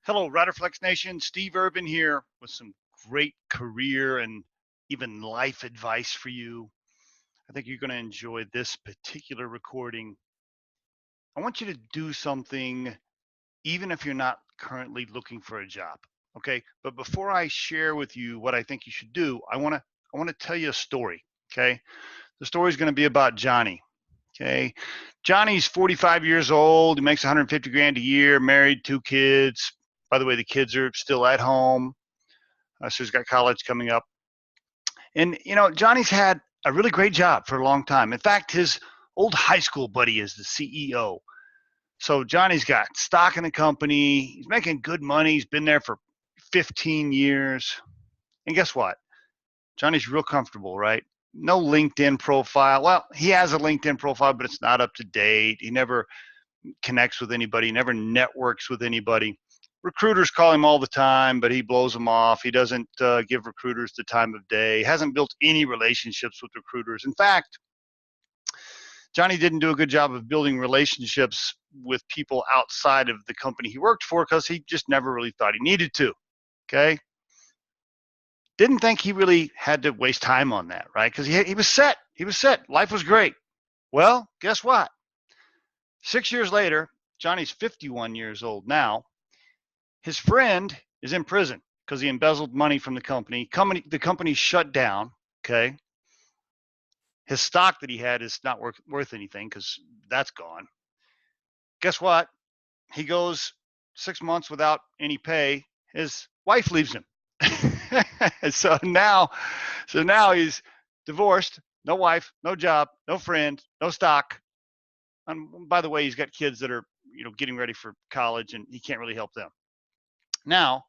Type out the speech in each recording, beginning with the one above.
Hello, Riderflex Nation. Steve Urban here with some great career and even life advice for you. I think you're going to enjoy this particular recording. I want you to do something even if you're not currently looking for a job. Okay? But before I share with you what I think you should do, I want to tell you a story, okay? The story is going to be about Johnny. Okay? Johnny's 45 years old, he makes 150 grand a year, married, 2 kids. By the way, the kids are still at home. So he's got college coming up. And, Johnny's had a really great job for a long time. In fact, his old high school buddy is the CEO. So Johnny's got stock in the company. He's making good money. He's been there for 15 years. And guess what? Johnny's real comfortable, right? No LinkedIn profile. Well, he has a LinkedIn profile, but it's not up to date. He never connects with anybody, never networks with anybody. Recruiters call him all the time, but he blows them off. He doesn't give recruiters the time of day. He hasn't built any relationships with recruiters. In fact, Johnny didn't do a good job of building relationships with people outside of the company he worked for because he just never really thought he needed to, okay? Didn't think he really had to waste time on that, right? Because he was set. He was set. Life was great. Well, guess what? 6 years later, Johnny's 51 years old now. His friend is in prison because he embezzled money from the company. The company shut down, okay? His stock that he had is not worth anything because that's gone. Guess what? He goes 6 months without any pay. His wife leaves him. So now he's divorced, no wife, no job, no friend, no stock. And by the way, he's got kids that are, getting ready for college, and he can't really help them. Now,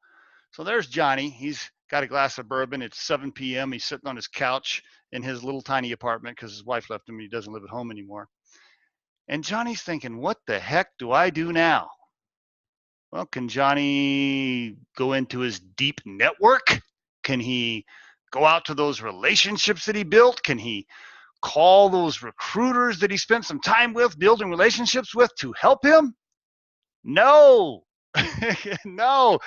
so there's Johnny. He's got a glass of bourbon. It's 7 p.m. He's sitting on his couch in his little tiny apartment because his wife left him and he doesn't live at home anymore. And Johnny's thinking, what the heck do I do now? Well, can Johnny go into his deep network? Can he go out to those relationships that he built? Can he call those recruiters that he spent some time with, building relationships with, to help him? No. No,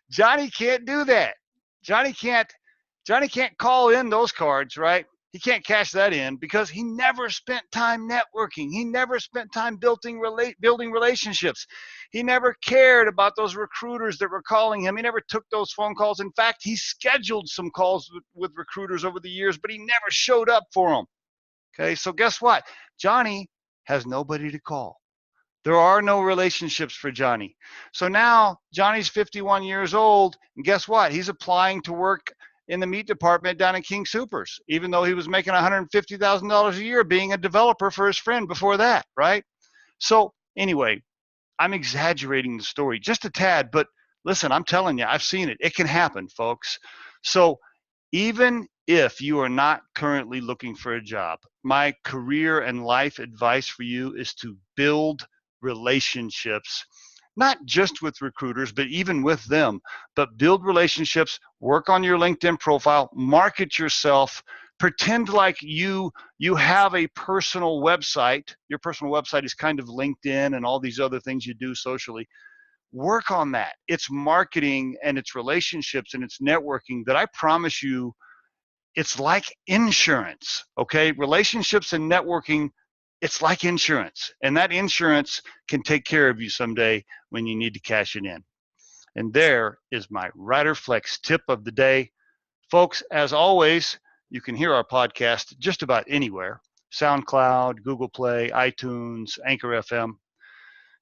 Johnny can't do that. Johnny can't call in those cards, right? He can't cash that in because he never spent time networking. He never spent time building relationships. He never cared about those recruiters that were calling him. He never took those phone calls. In fact, he scheduled some calls with recruiters over the years, but he never showed up for them. Okay, so guess what? Johnny has nobody to call. There are no relationships for Johnny. So now Johnny's 51 years old, and guess what? He's applying to work in the meat department down at King Soopers, even though he was making $150,000 a year being a developer for his friend before that, right? So anyway, I'm exaggerating the story just a tad, but listen, I'm telling you, I've seen it. It can happen, folks. So even if you are not currently looking for a job, my career and life advice for you is to build relationships, not just with recruiters, but even with them. But build relationships, work on your LinkedIn profile, market yourself, pretend like you have a personal website. Your personal website is kind of LinkedIn and all these other things you do socially. Work on that. It's marketing and it's relationships and it's networking that I promise you, it's like insurance, okay? Relationships and networking, it's like insurance, and that insurance can take care of you someday when you need to cash it in. And there is my Riderflex tip of the day. Folks, as always, you can hear our podcast just about anywhere: SoundCloud, Google Play, iTunes, Anchor FM.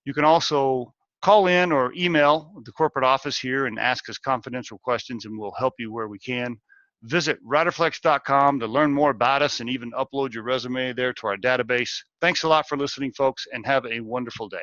You can also call in or email the corporate office here and ask us confidential questions, and we'll help you where we can. Visit riderflex.com to learn more about us and even upload your resume there to our database. Thanks a lot for listening, folks, and have a wonderful day.